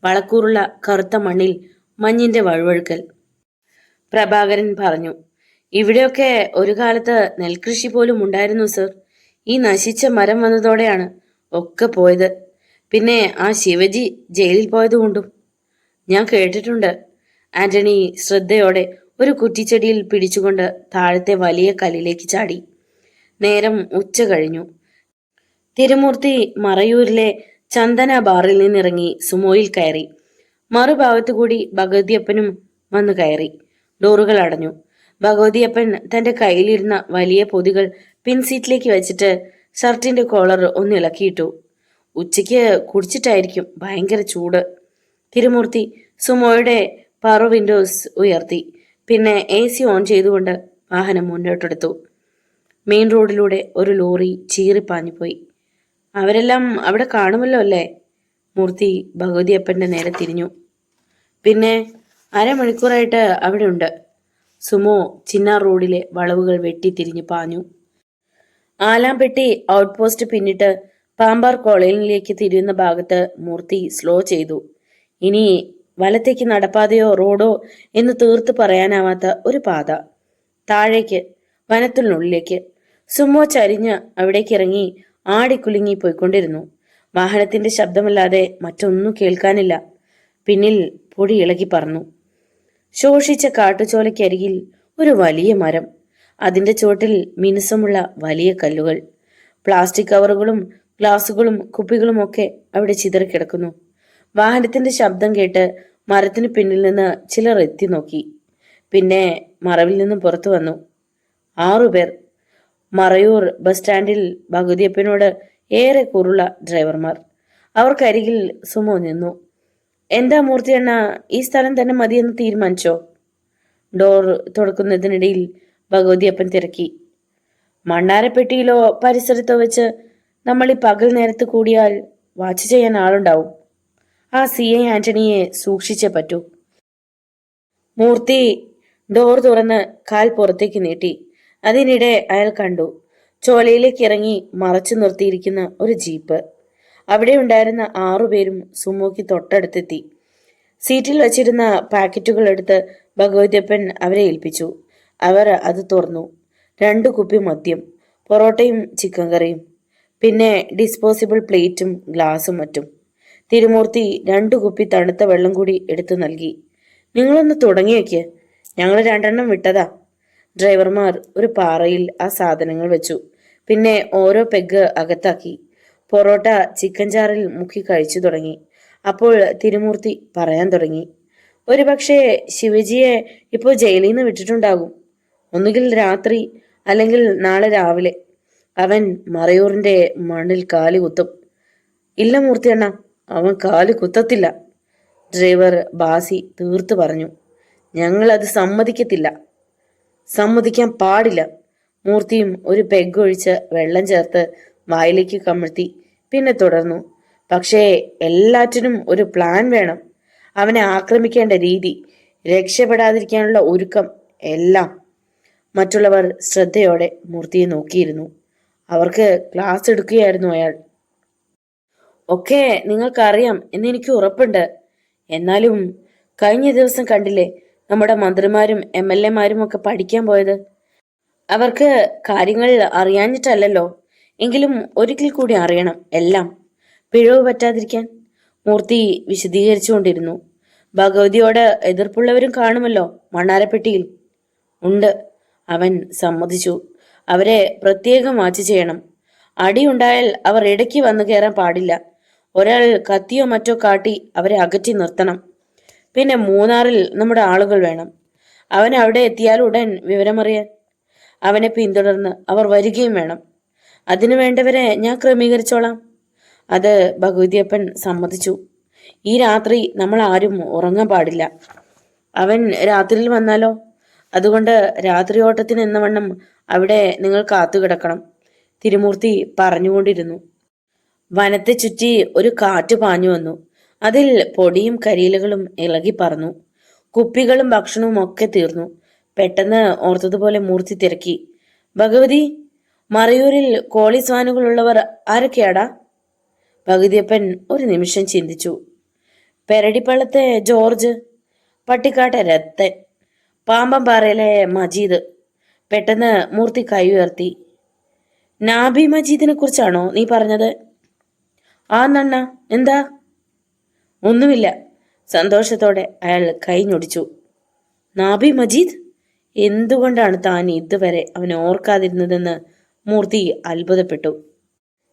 വളക്കൂറുള്ള കറുത്ത മണ്ണിൽ മഞ്ഞിന്റെ വഴുവഴുക്കൽ. പ്രഭാകരൻ പറഞ്ഞു, ഇവിടെയൊക്കെ ഒരു കാലത്ത് നെൽകൃഷി പോലും ഉണ്ടായിരുന്നു സർ. ഈ നശിച്ച മരം വന്നതോടെയാണ് ഒക്കെ പോയത്. പിന്നെ ആ ശിവജി ജയിലിൽ പോയതുകൊണ്ടും. ഞാൻ കേട്ടിട്ടുണ്ട്. ആന്റണി ശ്രദ്ധയോടെ ഒരു കുറ്റിച്ചെടിയിൽ പിടിച്ചുകൊണ്ട് താഴത്തെ വലിയ കല്ലിലേക്ക് ചാടി. നേരം ഉച്ച കഴിഞ്ഞു. തിരുമൂർത്തി മറയൂരിലെ ചന്ദന ബാറിൽ നിന്നിറങ്ങി സുമോയിൽ കയറി. മറുഭാഗത്തുകൂടി ഭഗവതിയപ്പനും വന്നു കയറി. ഡോറുകൾ അടഞ്ഞു. ഭഗവതിയപ്പൻ തന്റെ കയ്യിലിരുന്ന വലിയ പൊതികൾ പിൻസീറ്റിലേക്ക് വെച്ചിട്ട് ഷർട്ടിന്റെ കോളർ ഒന്ന് ഇളക്കിയിട്ടു. ഉച്ചയ്ക്ക് കുടിച്ചിട്ടായിരിക്കും, ഭയങ്കര ചൂട്. തിരുമൂർത്തി സുമോയുടെ പവർ വിൻഡോസ് ഉയർത്തി. പിന്നെ AC ഓൺ ചെയ്തുകൊണ്ട് വാഹനം മുന്നോട്ടെടുത്തു. മെയിൻ റോഡിലൂടെ ഒരു ലോറി ചീറിപ്പാഞ്ഞുപോയി. അവരെല്ലാം അവിടെ കാണുമല്ലോ അല്ലേ? മൂർത്തി ഭഗവതിയപ്പന്റെ നേരെ തിരിഞ്ഞു. പിന്നെ അരമണിക്കൂറായിട്ട് അവിടെ ഉണ്ട്. സുമോ ചിന്നാർ റോഡിലെ വളവുകൾ വെട്ടിത്തിരിഞ്ഞു പാഞ്ഞു. ആലാംപെട്ടി ഔട്ട് പോസ്റ്റ് പിന്നിട്ട് പാമ്പാർ കോളനിയിലേക്ക് തിരിയുന്ന ഭാഗത്ത് മൂർത്തി സ്ലോ ചെയ്തു. ഇനി വലത്തേക്ക് നടപ്പാതയോ റോഡോ എന്ന് തീർത്ത് പറയാനാവാത്ത ഒരു പാത. താഴേക്ക്, വനത്തിനുള്ളിലേക്ക്. സുമോ ചരിഞ്ഞ് അവിടേക്ക് ഇറങ്ങി ആടിക്കുലുങ്ങി പോയിക്കൊണ്ടിരുന്നു. വാഹനത്തിന്റെ ശബ്ദമല്ലാതെ മറ്റൊന്നും കേൾക്കാനില്ല. പിന്നിൽ പൊടി ഇളകി പറന്നു. ശോഷിച്ച കാട്ടുചോലയ്ക്കരികിൽ ഒരു വലിയ മരം. അതിന്റെ ചുവട്ടിൽ മിനുസമുള്ള വലിയ കല്ലുകൾ. പ്ലാസ്റ്റിക് കവറുകളും ഗ്ലാസുകളും കുപ്പികളും ഒക്കെ അവിടെ ചിതറിക്കിടക്കുന്നു. വാഹനത്തിന്റെ ശബ്ദം കേട്ട് മരത്തിന് പിന്നിൽ നിന്ന് ചിലർ എത്തി നോക്കി. പിന്നെ മറവിൽ നിന്നും പുറത്തു വന്നു 6 പേർ. മറയൂർ ബസ് സ്റ്റാൻഡിൽ ഭഗവതിയപ്പനോട് ഏറെ കൂറുള്ള ഡ്രൈവർമാർ. അവർക്കരികിൽ സുമോ നിന്നു. എന്താ മൂർത്തിയണ്ണ, ഈ സ്ഥലം തന്നെ മതിയെന്ന് തീരുമാനിച്ചോ? ഡോർ തുറക്കുന്നതിനിടയിൽ ഭഗവതിയപ്പൻ തിരക്കി. മണ്ണാരപ്പെട്ടിയിലോ പരിസരത്തോ വെച്ച് നമ്മൾ ഈ പകൽ നേരത്ത് കൂടിയാൽ വാച്ച് ചെയ്യാൻ ആളുണ്ടാവും. ആ CI ആന്റണിയെ സൂക്ഷിച്ചേ പറ്റൂ. മൂർത്തി ഡോർ തുറന്ന് കാൽ പുറത്തേക്ക് നീട്ടി. അതിനിടെ അയാൾ കണ്ടു, ചോലയിലേക്ക് ഇറങ്ങി മറച്ചു നിർത്തിയിരിക്കുന്ന ഒരു ജീപ്പ്. അവിടെ ഉണ്ടായിരുന്ന 6 പേരും സുമോയ്ക്ക് തൊട്ടടുത്തെത്തി. സീറ്റിൽ വച്ചിരുന്ന പാക്കറ്റുകൾ എടുത്ത് ഭഗവതിയപ്പൻ അവരെ ഏൽപ്പിച്ചു. അവർ അത് തുറന്നു. 2 കുപ്പി മദ്യം, പൊറോട്ടയും ചിക്കൻ കറിയും, പിന്നെ ഡിസ്പോസിബിൾ പ്ലേറ്റും ഗ്ലാസും മറ്റും. തിരുമൂർത്തി 2 കുപ്പി തണുത്ത വെള്ളം കൂടി എടുത്തു നൽകി. നിങ്ങളൊന്ന് തുടങ്ങി വയ്ക്ക്, ഞങ്ങൾ 2 വിട്ടതാ. ഡ്രൈവർമാർ ഒരു പാറയിൽ ആ സാധനങ്ങൾ വെച്ചു. പിന്നെ ഓരോ പെഗ് അകത്താക്കി. പൊറോട്ട ചിക്കൻ ചാറിൽ മുക്കി കഴിച്ചു തുടങ്ങി. അപ്പോൾ തിരുമൂർത്തി പറയാൻ തുടങ്ങി. ഒരു പക്ഷേ ശിവജിയെ ഇപ്പോൾ ജയിലിൽ നിന്ന് വിട്ടിട്ടുണ്ടാകും. ഒന്നുകിൽ രാത്രി, അല്ലെങ്കിൽ നാളെ രാവിലെ. അവൻ മറയൂറിന്റെ മണ്ണിൽ കാലി കുത്തും. ഇല്ല മൂർത്തിയണ്ണ, അവൻ കാല് കുത്തത്തില്ല. ഡ്രൈവർ ബാസി തീർത്തു പറഞ്ഞു. ഞങ്ങൾ അത് സമ്മതിക്കത്തില്ല, സമ്മതിക്കാൻ പാടില്ല. മൂർത്തിയും ഒരു പെഗ് ഒഴിച്ച് വെള്ളം ചേർത്ത് വായിലേക്ക് കമഴ്ത്തി. പിന്നെ തുടർന്നു. പക്ഷേ എല്ലാറ്റിനും ഒരു പ്ലാൻ വേണം. അവനെ ആക്രമിക്കേണ്ട രീതി, രക്ഷപ്പെടാതിരിക്കാനുള്ള ഒരുക്കം, എല്ലാം. മറ്റുള്ളവർ ശ്രദ്ധയോടെ മൂർത്തിയെ നോക്കിയിരുന്നു. അവർക്ക് ക്ലാസ് എടുക്കുകയായിരുന്നു അയാൾ. ഒക്കെ നിങ്ങൾക്കറിയാം എന്നെനിക്ക് ഉറപ്പുണ്ട്. എന്നാലും കഴിഞ്ഞ ദിവസം കണ്ടില്ലേ നമ്മുടെ മന്ത്രിമാരും MLA-മാരും ഒക്കെ പഠിക്കാൻ പോയത്? അവർക്ക് കാര്യങ്ങൾ അറിയാഞ്ഞിട്ടല്ലല്ലോ, എങ്കിലും ഒരിക്കൽ കൂടി അറിയണം എല്ലാം, പിഴവ് പറ്റാതിരിക്കാൻ. മൂർത്തി വിശദീകരിച്ചുകൊണ്ടിരുന്നു. ഭഗവതിയോട് എതിർപ്പുള്ളവരും കാണുമല്ലോ മണ്ണാരപ്പെട്ടിയിൽ. ഉണ്ട്, അവൻ സമ്മതിച്ചു. അവരെ പ്രത്യേകം വാച്ച് ചെയ്യണം. അടിയുണ്ടായാൽ അവർ ഇടയ്ക്ക് വന്നു കയറാൻ പാടില്ല. ഒരാൾ കത്തിയോ മറ്റോ കാട്ടി അവരെ അകറ്റി നിർത്തണം. പിന്നെ മൂന്നാറിൽ നമ്മുടെ ആളുകൾ വേണം. അവൻ അവിടെ എത്തിയാൽ ഉടൻ വിവരമറിയാൻ. അവനെ പിന്തുടർന്ന് അവർ വരികയും വേണം. അതിനു വേണ്ടവരെ ഞാൻ ക്രമീകരിച്ചോളാം. അത് ഭഗവതിയപ്പൻ സമ്മതിച്ചു. ഈ രാത്രി നമ്മൾ ആരും ഉറങ്ങാൻ പാടില്ല. അവൻ രാത്രിയിൽ വന്നാലോ? അതുകൊണ്ട് രാത്രി ഓട്ടത്തിന് എന്നവണ്ണം അവിടെ നിങ്ങൾ കാത്തുകിടക്കണം. തിരുമൂർത്തി പറഞ്ഞുകൊണ്ടിരുന്നു. വനത്തെ ചുറ്റി ഒരു കാറ്റ് പാഞ്ഞു വന്നു. അതിൽ പൊടിയും കരിയിലകളും ഇളകി പറന്നു. കുപ്പികളും ഭക്ഷണവും ഒക്കെ തീർന്നു. പെട്ടെന്ന് ഓർത്തതുപോലെ മൂർത്തി തിരക്കി. ഭഗവതി, മറയൂരിൽ കോളിസ്വാനുകളുള്ളവർ ആരൊക്കെയാടാ? ഭഗവതിയപ്പൻ ഒരു നിമിഷം ചിന്തിച്ചു. പെരടിപ്പള്ളത്തെ ജോർജ്, പട്ടിക്കാട്ടെ രത്തൻ, പാമ്പംപാറയിലെ മജീദ്. പെട്ടെന്ന് മൂർത്തി കൈ ഉയർത്തി. നാബി മജീദിനെ കുറിച്ചാണോ നീ പറഞ്ഞത്? ആ നണ്ണ, എന്താ? ഒന്നുമില്ല. സന്തോഷത്തോടെ അയാൾ കൈ ഞൊടിച്ചു. നാബി മജീദ്? എന്തുകൊണ്ടാണ് താൻ ഇതുവരെ അവനെ ഓർക്കാതിരുന്നതെന്ന് മൂർത്തി അത്ഭുതപ്പെട്ടു.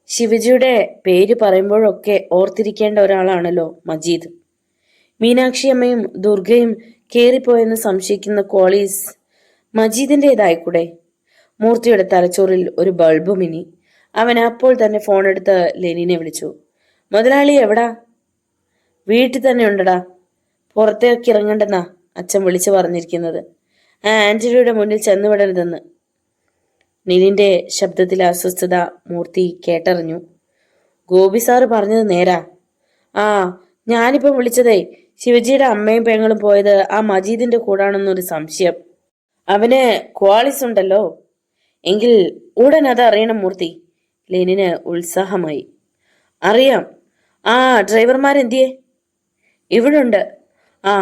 ശിവജിയുടെ പേര് പറയുമ്പോഴൊക്കെ ഓർത്തിരിക്കേണ്ട ഒരാളാണല്ലോ മജീദ്. മീനാക്ഷിയമ്മയും ദുർഗയും കേറിപ്പോയെന്ന് സംശയിക്കുന്ന കോളീസ് മജീദിൻ്റെതായിക്കൂടെ? മൂർത്തിയുടെ തലച്ചോറിൽ ഒരു ബൾബ് മിന്നി. അവൻ അപ്പോൾ തന്നെ ഫോൺ എടുത്ത് ലെനിനെ വിളിച്ചു. മുതലാളി എവിടാ? വീട്ടിൽ തന്നെ ഉണ്ടടാ. പുറത്തേക്ക് ഇറങ്ങണ്ടെന്നാ അച്ഛൻ വിളിച്ചു പറഞ്ഞിരിക്കുന്നത്. ആന്റണിയുടെ മുന്നിൽ ചെന്നുവിടരുതെന്ന്. നിനിന്റെ ശബ്ദത്തിലെ അസ്വസ്ഥത മൂർത്തി കേട്ടറിഞ്ഞു. ഗോപി സാറ് പറഞ്ഞത് നേരാ. ആ, ഞാനിപ്പം വിളിച്ചതേ ശിവജിയുടെ അമ്മയും പെങ്ങളും പോയത് ആ മജീദിന്റെ കൂടാണെന്നൊരു സംശയം. അവന് ക്വാളിസ് ഉണ്ടല്ലോ. എങ്കിൽ ഉടൻ അത് അറിയണം മൂർത്തി. ലെനിന് ഉത്സാഹമായി. അറിയാം. ആ, ഡ്രൈവർമാരെന്തിയേ? ഇവിടുണ്ട്. ആ,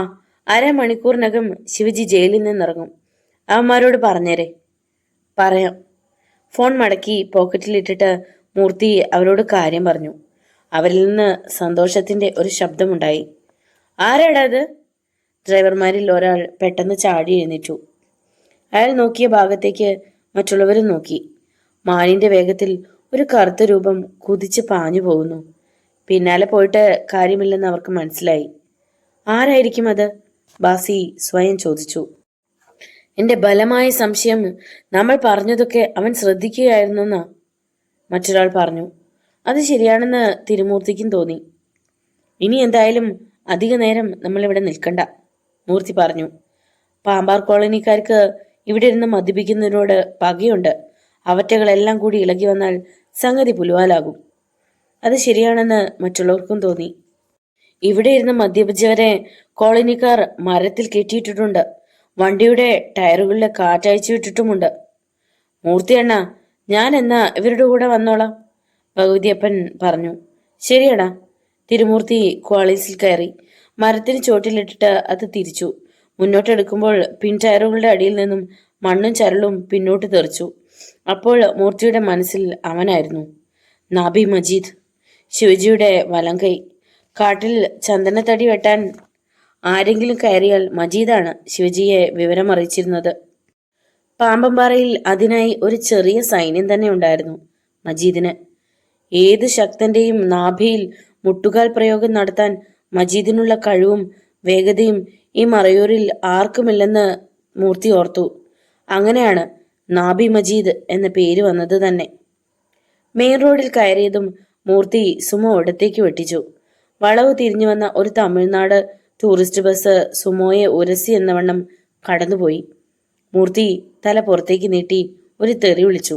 അരമണിക്കൂറിനകം ശിവജി ജയിലിൽ നിന്നിറങ്ങും. അവന്മാരോട് പറഞ്ഞേരെ. പറയാം. ഫോൺ മടക്കി പോക്കറ്റിലിട്ടിട്ട് മൂർത്തി അവരോട് കാര്യം പറഞ്ഞു. അവരിൽ നിന്ന് സന്തോഷത്തിന്റെ ഒരു ശബ്ദമുണ്ടായി. ആരാടാ അത്? ഡ്രൈവർമാരിൽ ഒരാൾ പെട്ടെന്ന് ചാടി എഴുന്നേറ്റു. അയാൾ നോക്കിയ ഭാഗത്തേക്ക് മറ്റുള്ളവരും നോക്കി. മാനിന്റെ വേഗത്തിൽ ഒരു കറുത്ത രൂപം കുതിച്ച് പാഞ്ഞു പോകുന്നു. പിന്നാലെ പോയിട്ട് കാര്യമില്ലെന്ന് അവർക്ക് മനസ്സിലായി. ആരായിരിക്കും അത്? ബാസി സ്വയം ചോദിച്ചു. എന്റെ ബലമായ സംശയം നമ്മൾ പറഞ്ഞതൊക്കെ അവൻ ശ്രദ്ധിക്കുകയായിരുന്നെന്നാ മറ്റൊരാൾ പറഞ്ഞു. അത് ശരിയാണെന്ന് തിരുമൂർത്തിക്കും തോന്നി. ഇനി എന്തായാലും അധിക നേരം നമ്മളിവിടെ നിൽക്കണ്ട, മൂർത്തി പറഞ്ഞു. പാമ്പാർ കോളനിക്കാർക്ക് ഇവിടെ ഇരുന്ന് മദ്യപിക്കുന്നതിനോട് പകയുണ്ട്. അവറ്റകളെല്ലാം കൂടി ഇളകി വന്നാൽ സംഗതി പുലുവാലാകും. അത് ശരിയാണെന്ന് മറ്റുള്ളവർക്കും തോന്നി. ഇവിടെ ഇരുന്ന് മദ്യപിച്ചവരെ കോളനിക്കാർ മരത്തിൽ കെട്ടിയിട്ടിട്ടുണ്ട്. വണ്ടിയുടെ ടയറുകളിലെ കാറ്റയച്ചു വിട്ടിട്ടുമുണ്ട്. മൂർത്തിയണ്ണ, ഞാൻ എന്നാ ഇവരുടെ കൂടെ വന്നോളാം, ഭഗവതിയപ്പൻ പറഞ്ഞു. ശരിയടാ. തിരുമൂർത്തി ക്വാളീസിൽ കയറി മരത്തിന് ചോട്ടിലിട്ടിട്ട് അത് തിരിച്ചു. മുന്നോട്ടെടുക്കുമ്പോൾ പിൻ ടയറുകളുടെ അടിയിൽ നിന്നും മണ്ണും ചരളും പിന്നോട്ട് തെറിച്ചു. അപ്പോൾ മൂർത്തിയുടെ മനസ്സിൽ അവനായിരുന്നു, നാബി മജീദ്, ശിവജിയുടെ വലങ്കൈ. കാട്ടിൽ ചന്ദനത്തടി വെട്ടാൻ ആരെങ്കിലും കയറിയാൽ മജീദാണ് ശിവജിയെ വിവരമറിയിച്ചിരുന്നത്. പാമ്പമ്പാറയിൽ അതിനായി ഒരു ചെറിയ സൈന്യം തന്നെ ഉണ്ടായിരുന്നു മജീദിന്. ഏത് ശക്തന്റെയും നാഭിയിൽ മുട്ടുകാൽ പ്രയോഗം നടത്താൻ മജീദിനുള്ള കഴിവും വേഗതയും ഈ മറയൂരിൽ ആർക്കുമില്ലെന്ന് മൂർത്തി ഓർത്തു. അങ്ങനെയാണ് നാബി മജീദ് എന്ന പേര് വന്നത് തന്നെ. മെയിൻ റോഡിൽ കയറിയതും മൂർത്തി സുമോ ഇടത്തേക്ക് വെട്ടിച്ചു. വളവ് തിരിഞ്ഞു വന്ന ഒരു തമിഴ്നാട് ടൂറിസ്റ്റ് ബസ് സുമോയെ ഉരസി എന്നവണ്ണം കടന്നുപോയി. മൂർത്തി തല പുറത്തേക്ക് നീട്ടി ഒരു തെറി വിളിച്ചു.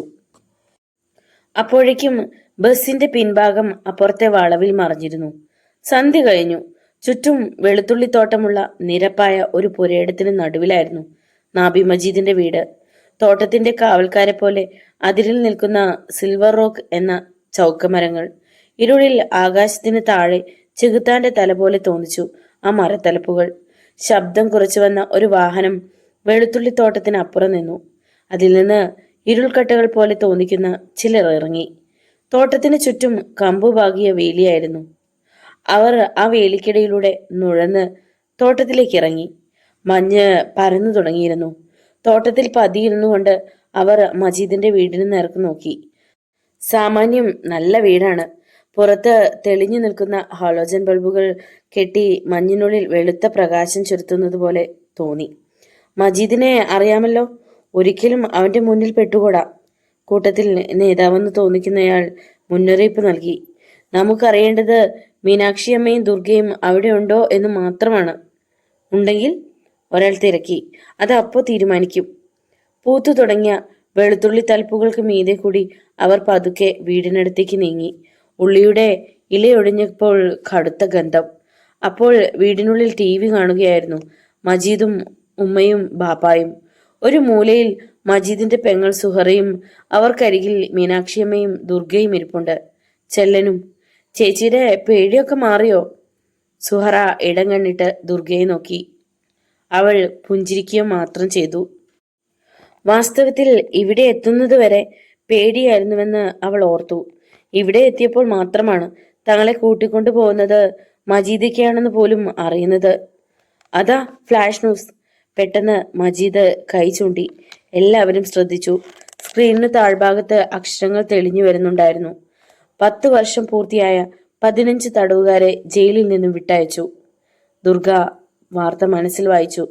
അപ്പോഴേക്കും ബസിന്റെ പിൻഭാഗം അപ്പുറത്തെ വളവിൽ മറിഞ്ഞിരുന്നു. സന്ധ്യ കഴിഞ്ഞു. ചുറ്റും വെളുത്തുള്ളിത്തോട്ടമുള്ള നിരപ്പായ ഒരു പുരയിടത്തിന് നടുവിലായിരുന്നു നാബി മജീദിന്റെ വീട്. തോട്ടത്തിന്റെ കാവൽക്കാരെ പോലെ അതിരിൽ നിൽക്കുന്ന സിൽവർ റോക്ക് എന്ന ചൗക്കമരങ്ങൾ. ഇരുളിൽ ആകാശത്തിന് താഴെ ചെകുത്താന്റെ തല പോലെ തോന്നിച്ചു ആ മരത്തലപ്പുകൾ. ശബ്ദം കുറച്ചു വന്ന ഒരു വാഹനം വെളുത്തുള്ളിത്തോട്ടത്തിന് അപ്പുറം നിന്നു. അതിൽ നിന്ന് ഇരുൾക്കട്ടകൾ പോലെ തോന്നിക്കുന്ന ചിലർ ഇറങ്ങി. തോട്ടത്തിന് ചുറ്റും കമ്പുപാകിയ വേലിയായിരുന്നു. അവർ ആ വേലിക്കിടയിലൂടെ നുഴന്ന് തോട്ടത്തിലേക്ക് ഇറങ്ങി. മഞ്ഞ് പരന്നു തുടങ്ങിയിരുന്നു. തോട്ടത്തിൽ പതിയിരുന്നു കൊണ്ട് അവർ മജീദിന്റെ വീടിന് നേർക്ക് നോക്കി. സാമാന്യം നല്ല വീടാണ്. പുറത്ത് തെളിഞ്ഞു നിൽക്കുന്ന ഹാലോജൻ ബൾബുകൾ കെട്ടി മഞ്ഞിനുള്ളിൽ വെളുത്ത പ്രകാശം ചുരുത്തുന്നത് പോലെ തോന്നി. മജീദിനെ അറിയാമല്ലോ, ഒരിക്കലും അവന്റെ മുന്നിൽ പെട്ടുകൂടാ. കൂട്ടത്തിൽ നേതാവെന്ന് തോന്നിക്കുന്നയാൾ മുന്നറിയിപ്പ് നൽകി. നമുക്കറിയേണ്ടത് മീനാക്ഷിയമ്മയും ദുർഗയും അവിടെ ഉണ്ടോ എന്ന് മാത്രമാണ്. ഉണ്ടെങ്കിൽ ഒരാൾ തിരക്കി, അത് അപ്പോൾ തീരുമാനിക്കും. പൂത്തു തുടങ്ങിയ വെളുത്തുള്ളി തലപ്പുകൾക്ക് മീതെ കൂടി അവർ പതുക്കെ വീടിനടുത്തേക്ക് നീങ്ങി. ഉള്ളിയുടെ ഇലയൊടിഞ്ഞപ്പോൾ കടുത്ത ഗന്ധം. അപ്പോൾ വീടിനുള്ളിൽ TV കാണുകയായിരുന്നു മജീദും ഉമ്മയും ബാപ്പായും. ഒരു മൂലയിൽ മജീദിന്റെ പെങ്ങൾ സുഹറയും അവർക്കരികിൽ മീനാക്ഷിയമ്മയും ദുർഗയും ഇരിപ്പുണ്ട്. ചെല്ലനും. ചേച്ചിയുടെ പേടിയൊക്കെ മാറിയോ? സുഹറ ഇടം കണ്ണിട്ട് ദുർഗയെ നോക്കി. അവൾ പുഞ്ചിരിക്കുക മാത്രം ചെയ്തു. വാസ്തവത്തിൽ ഇവിടെ എത്തുന്നത് വരെ പേടിയായിരുന്നുവെന്ന് അവൾ ഓർത്തു. ഇവിടെ എത്തിയപ്പോൾ മാത്രമാണ് തങ്ങളെ കൂട്ടിക്കൊണ്ടു പോകുന്നത് മജീദയ്ക്കാണെന്ന് പോലും അറിയുന്നത്. അതാ ഫ്ലാഷ് ന്യൂസ്. പെട്ടെന്ന് മജീദ് കൈ ചൂണ്ടി. എല്ലാവരും ശ്രദ്ധിച്ചു. സ്ക്രീനിന് താഴ്ഭാഗത്ത് അക്ഷരങ്ങൾ തെളിഞ്ഞു വരുന്നുണ്ടായിരുന്നു. 10 വർഷം പൂർത്തിയായ 15 തടവുകാരെ ജയിലിൽ നിന്നും വിട്ടയച്ചു. ദുർഗ വാർത്ത മനസ്സിൽ വായിച്ചു.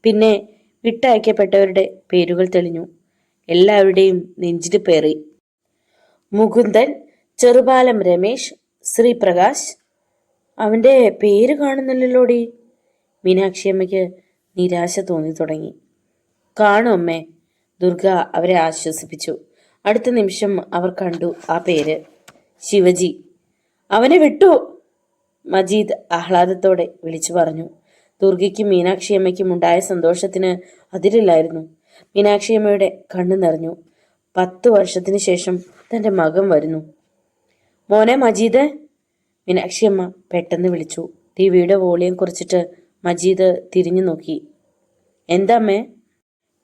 പിന്നെ വിട്ടയക്കപ്പെട്ടവരുടെ പേരുകൾ തെളിഞ്ഞു. എല്ലാവരുടെയും നെഞ്ചിടിപ്പേറി. മുകുന്ദൻ, ചെറുപാലം രമേശ്, ശ്രീപ്രകാശ്. അവന്റെ പേര് കാണുന്നില്ലല്ലോടി. മീനാക്ഷിയമ്മയ്ക്ക് നിരാശ തോന്നി തുടങ്ങി. കാണും അമ്മേ, ദുർഗ അവരെ ആശ്വസിപ്പിച്ചു. അടുത്ത നിമിഷം അവർ കണ്ടു ആ പേര്. ശിവജി. അവനെ വിട്ടു, മജീദ് ആഹ്ലാദത്തോടെ വിളിച്ചു പറഞ്ഞു. ദുർഗയ്ക്കും മീനാക്ഷിയമ്മയ്ക്കും ഉണ്ടായ സന്തോഷത്തിന് അതിരില്ലായിരുന്നു. മീനാക്ഷിയമ്മയുടെ കണ്ണു നിറഞ്ഞു. 10 വർഷത്തിന് ശേഷം തന്റെ മകൻ വരുന്നു. മോനെ മജീദ്, മീനാക്ഷിയമ്മ പെട്ടെന്ന് വിളിച്ചു. ടിവിയുടെ വോളിയം കുറച്ചിട്ട് മജീദ് തിരിഞ്ഞു നോക്കി. എന്താമ്മേ?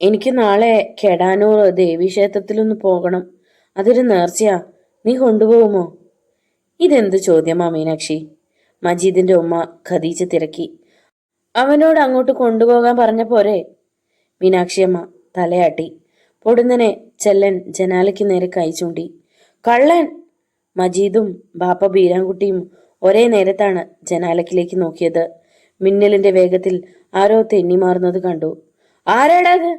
എനിക്ക് നാളെ കെടാനൂർ ദേവീക്ഷേത്രത്തിലൊന്ന് പോകണം. അതൊരു നേർച്ചയാ. നീ കൊണ്ടുപോകുമോ? ഇതെന്ത് ചോദ്യമാ മീനാക്ഷി? മജീദിന്റെ ഉമ്മ ഖദീജ തിരക്കി. അവനോട് അങ്ങോട്ട് കൊണ്ടുപോകാൻ പറഞ്ഞ പോരെ? മീനാക്ഷിയമ്മ തലയാട്ടി. പൊടുന്നനെ ചെല്ലൻ ജനാലയ്ക്ക് നേരെ കൈ ചൂണ്ടി. കള്ളൻ! മജീദും ബാപ്പ ബീരാൻകുട്ടിയും ഒരേ നേരത്താണ് ജനാലക്കിലേക്ക് നോക്കിയത്. മിന്നലിന്റെ വേഗത്തിൽ ആരോ തെന്നിമാറുന്നത് കണ്ടു. ആരാടാത്?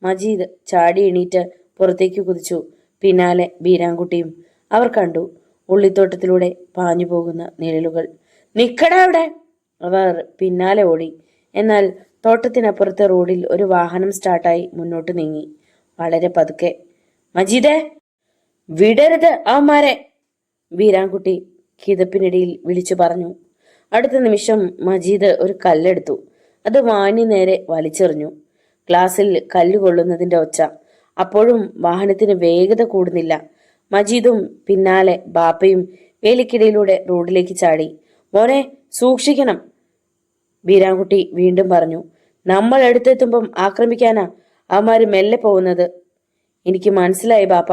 മജീദ് ചാടി എണീറ്റ് പുറത്തേക്ക് കുതിച്ചു. പിന്നാലെ ബീരാൻകുട്ടിയും. അവർ കണ്ടു ഉള്ളിത്തോട്ടത്തിലൂടെ പാഞ്ഞു പോകുന്ന നിഴലുകൾ. നിക്കടാ അവിടെ! അവർ പിന്നാലെ ഓടി. എന്നാൽ തോട്ടത്തിനപ്പുറത്തെ റോഡിൽ ഒരു വാഹനം സ്റ്റാർട്ടായി മുന്നോട്ട് നീങ്ങി, വളരെ പതുക്കെ. മജീദേ, വിടരുത് അവന്മാരെ! വീരാൻകുട്ടി കിതപ്പിനിടയിൽ വിളിച്ചു പറഞ്ഞു. അടുത്ത നിമിഷം മജീദ് ഒരു കല്ലെടുത്തു. അത് വാനി നേരെ വലിച്ചെറിഞ്ഞു. ഗ്ലാസിൽ കല്ല് കൊള്ളുന്നതിന്റെ ഒച്ച. അപ്പോഴും വാഹനത്തിന് വേഗത കൂടുന്നില്ല. മജീദും പിന്നാലെ ബാപ്പയും വേലിക്കിടയിലൂടെ റോഡിലേക്ക് ചാടി. മോനെ, സൂക്ഷിക്കണം! ബീരാൻകുട്ടി വീണ്ടും പറഞ്ഞു. നമ്മൾ അടുത്തെത്തുമ്പം ആക്രമിക്കാനാ അവന്മാര് മെല്ലെ പോകുന്നത്. എനിക്ക് മനസ്സിലായി ബാപ്പ.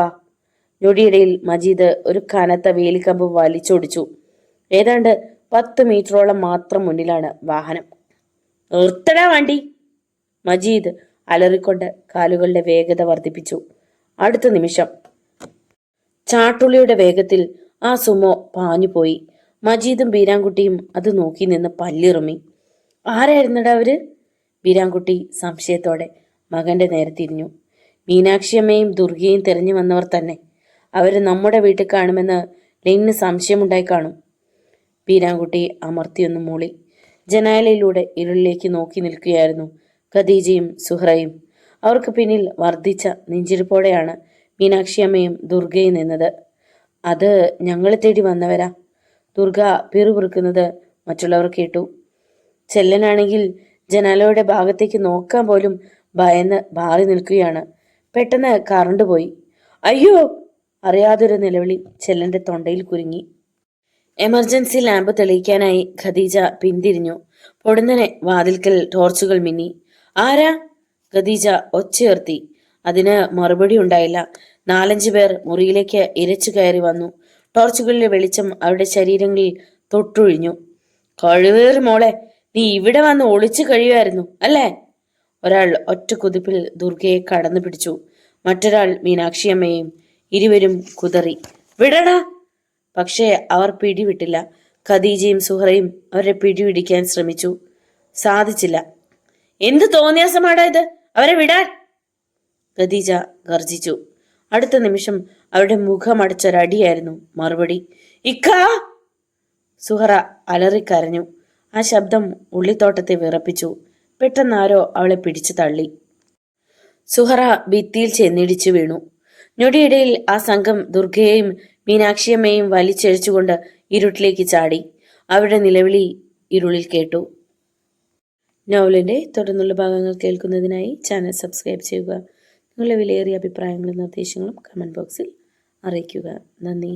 ഞൊടിയിടയിൽ മജീദ് ഒരു കനത്ത വേലിക്കമ്പ് വലിച്ചൊടിച്ചു. ഏതാണ്ട് 10 മീറ്ററോളം മാത്രം മുന്നിലാണ് വാഹനം. നിർത്തടാ വണ്ടി! മജീദ് അലറിക്കൊണ്ട് കാലുകളുടെ വേഗത വർദ്ധിപ്പിച്ചു. അടുത്ത നിമിഷം ചാട്ടുള്ളിയുടെ വേഗത്തിൽ ആ സുമോ പാഞ്ഞുപോയി. മജീദും ബീരാൻകുട്ടിയും അത് നോക്കി നിന്ന് പല്ലിറുമി. ആരായിരുന്നടാ അവര്? ബീരാൻകുട്ടി സംശയത്തോടെ മകന്റെ നേരെ തിരിഞ്ഞു. മീനാക്ഷിയമ്മയും ദുർഗയും തിരഞ്ഞു വന്നവർ തന്നെ. അവര് നമ്മുടെ വീട്ടിൽ കാണുമെന്ന് ലെനിന് സംശയമുണ്ടായി കാണും. ബീരാൻകുട്ടി അമർത്തിയൊന്ന് മൂളി. ജനാലയിലൂടെ ഇരുളിലേക്ക് നോക്കി നിൽക്കുകയായിരുന്നു ഖദീജയും സുഹ്റയും. അവർക്ക് പിന്നിൽ വർദ്ധിച്ച നെഞ്ചിരിപ്പോടെയാണ് മീനാക്ഷിയമ്മയും ദുർഗയും നിന്നത്. അത് ഞങ്ങളെ തേടി വന്നവരാ. ദുർഗ പിറുപിറുക്കുന്നത് മറ്റുള്ളവർ കേട്ടു. ചെല്ലനാണെങ്കിൽ ജനാലയുടെ ഭാഗത്തേക്ക് നോക്കാൻ പോലും ഭയന്ന് മാറി നിൽക്കുകയാണ്. പെട്ടെന്ന് കറണ്ട് പോയി. അയ്യോ! അറിയാതൊരു നിലവിളി ചെല്ലന്റെ തൊണ്ടയിൽ കുരുങ്ങി. എമർജൻസി ലാമ്പ് തെളിയിക്കാനായി ഖദീജ പിന്തിരിഞ്ഞു. പൊടുന്നനെ വാതിൽക്കൽ ടോർച്ചുകൾ മിന്നി. ആരാ? ഖദീജ ഒച്ചയുയർത്തി. അതിന് മറുപടി ഉണ്ടായില്ല. 4-5 പേർ മുറിയിലേക്ക് ഇരച്ചു കയറി വന്നു. ടോർച്ചുകളിലെ വെളിച്ചം അവരുടെ ശരീരങ്ങളിൽ തൊട്ടൊഴിഞ്ഞു. കഴിവേറി മോളെ, നീ ഇവിടെ വന്ന് ഒളിച്ചു കഴിയുമായിരുന്നു അല്ലേ? ഒരാൾ ഒറ്റ കുതിപ്പിൽ ദുർഗയെ കടന്നു പിടിച്ചു. മറ്റൊരാൾ മീനാക്ഷിയമ്മയെയും. ഇരുവരും കുതറി. വിടടാ! പക്ഷേ അവർ പിടിവിട്ടില്ല. ഖദീജയും സുഹറയും അവരെ പിടിപിടിക്കാൻ ശ്രമിച്ചു. സാധിച്ചില്ല. എന്ത് തോന്നിയാസമാടാ ഇത്? അവരെ വിടാൻ! ഖദീജ ഗർജിച്ചു. അടുത്ത നിമിഷം അവരുടെ മുഖമടച്ചൊരടിയായിരുന്നു മറുപടി. ഇക്കാ! സുഹറ അലറിക്കരഞ്ഞു. ആ ശബ്ദം ഉള്ളിത്തോട്ടത്തെ വിറപ്പിച്ചു. പെട്ടെന്നാരോ അവളെ പിടിച്ചു തള്ളി. സുഹറ ഭിത്തിയിൽ ചെന്നിടിച്ചു വീണു. ഞൊടിയിടയിൽ ആ സംഘം ദുർഗയെയും മീനാക്ഷിയമ്മയെയും വലിച്ചഴിച്ചുകൊണ്ട് ഇരുട്ടിലേക്ക് ചാടി. അവരുടെ നിലവിളി ഇരുളിൽ കേട്ടു. നോവലിന്റെ തുടർന്നുള്ള ഭാഗങ്ങൾ കേൾക്കുന്നതിനായി ചാനൽ സബ്സ്ക്രൈബ് ചെയ്യുക. നിങ്ങളുടെ വിലയേറിയ അഭിപ്രായങ്ങളും നിർദ്ദേശങ്ങളും കമന്റ് ബോക്സിൽ അറിയിക്കുക. നന്ദി.